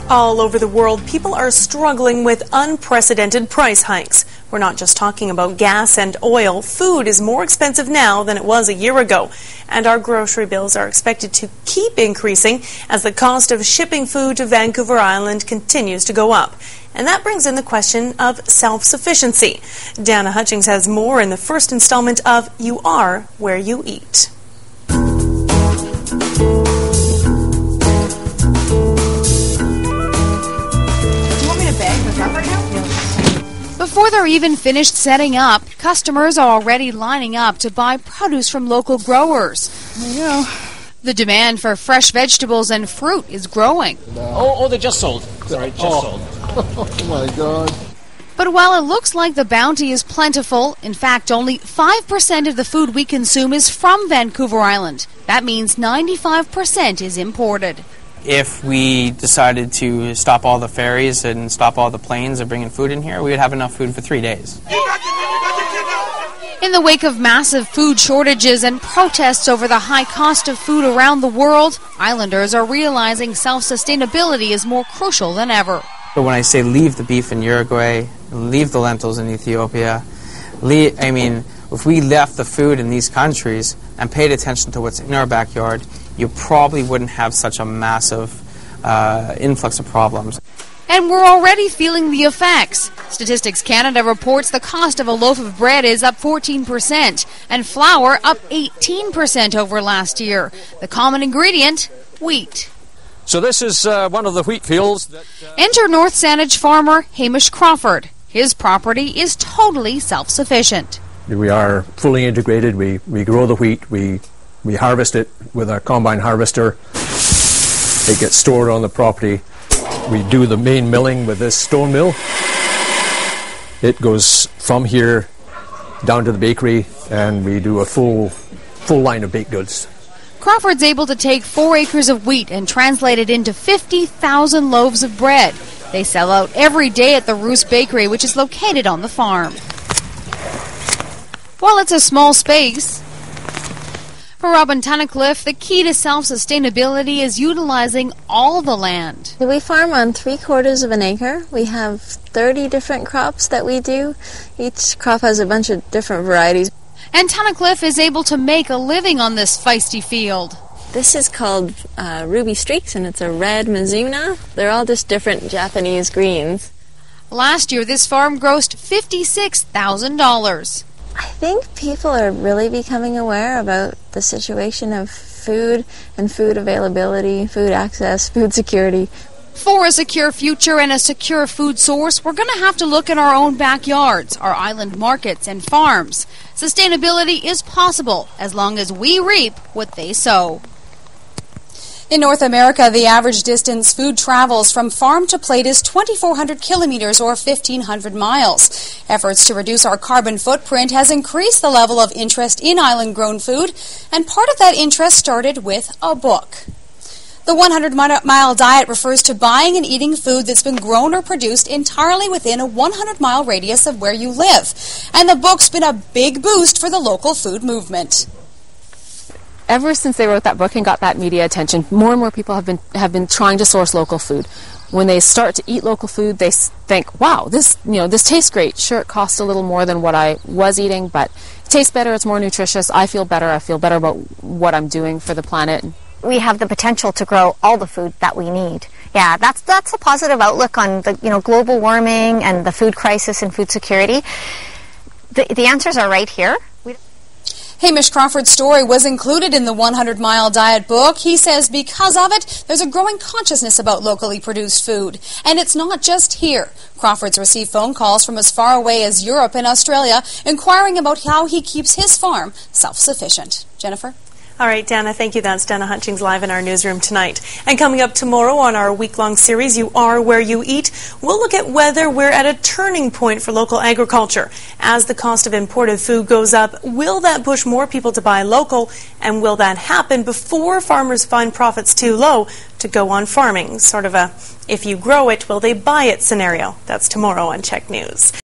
All over the world, people are struggling with unprecedented price hikes. We're not just talking about gas and oil. Food is more expensive now than it was a year ago. And our grocery bills are expected to keep increasing as the cost of shipping food to Vancouver Island continues to go up. And that brings in the question of self-sufficiency. Dana Hutchings has more in the first installment of You Are Where You Eat. Before they're even finished setting up, customers are already lining up to buy produce from local growers. The demand for fresh vegetables and fruit is growing. Oh, they just sold. Sorry, just sold. Oh my God. But while it looks like the bounty is plentiful, in fact, only 5% of the food we consume is from Vancouver Island. That means 95% is imported. If we decided to stop all the ferries and stop all the planes of bringing food in here, we would have enough food for 3 days. In the wake of massive food shortages and protests over the high cost of food around the world, islanders are realizing self-sustainability is more crucial than ever. But when I say leave the beef in Uruguay, leave the lentils in Ethiopia, if we left the food in these countries and paid attention to what's in our backyard, you probably wouldn't have such a massive influx of problems. And we're already feeling the effects. Statistics Canada reports the cost of a loaf of bread is up 14% and flour up 18% over last year. The common ingredient, wheat. So this is one of the wheat fields. Enter North Saanich farmer Hamish Crawford. His property is totally self-sufficient. We are fully integrated. We grow the wheat. We harvest it with our combine harvester. It gets stored on the property. We do the main milling with this stone mill. It goes from here down to the bakery, and we do a full line of baked goods. Crawford's able to take 4 acres of wheat and translate it into 50,000 loaves of bread. They sell out every day at the Roost Bakery, which is located on the farm. While it's a small space, for Robin Tunnicliffe, the key to self-sustainability is utilizing all the land. We farm on 3/4 of an acre. We have 30 different crops that we do. Each crop has a bunch of different varieties. And Tunnicliffe is able to make a living on this feisty field. This is called Ruby Streaks, and it's a red Mizuna. They're all just different Japanese greens. Last year, this farm grossed $56,000. I think people are really becoming aware about the situation of food and food availability, food access, food security. For a secure future and a secure food source, we're going to have to look in our own backyards, our island markets and farms. Sustainability is possible as long as we reap what they sow. In North America, the average distance food travels from farm to plate is 2,400 kilometers or 1,500 miles. Efforts to reduce our carbon footprint has increased the level of interest in island-grown food, and part of that interest started with a book. The 100-mile diet refers to buying and eating food that's been grown or produced entirely within a 100-mile radius of where you live. And the book's been a big boost for the local food movement. Ever since they wrote that book and got that media attention, more and more people have been trying to source local food. When they start to eat local food, they think, "Wow, this tastes great. Sure, it costs a little more than what I was eating, but it tastes better. It's more nutritious. I feel better. I feel better about what I'm doing for the planet." We have the potential to grow all the food that we need. Yeah, that's a positive outlook on the global warming and the food crisis and food security. The answers are right here. Hamish Crawford's story was included in the 100-mile diet book. He says because of it, there's a growing consciousness about locally produced food. And it's not just here. Crawford's received phone calls from as far away as Europe and Australia inquiring about how he keeps his farm self-sufficient. Jennifer? All right, Dana, thank you. That's Dana Hutchings live in our newsroom tonight. And coming up tomorrow on our week-long series, You Are Where You Eat, we'll look at whether we're at a turning point for local agriculture. As the cost of imported food goes up, will that push more people to buy local? And will that happen before farmers find profits too low to go on farming? Sort of a, if you grow it, will they buy it scenario. That's tomorrow on CHEK News.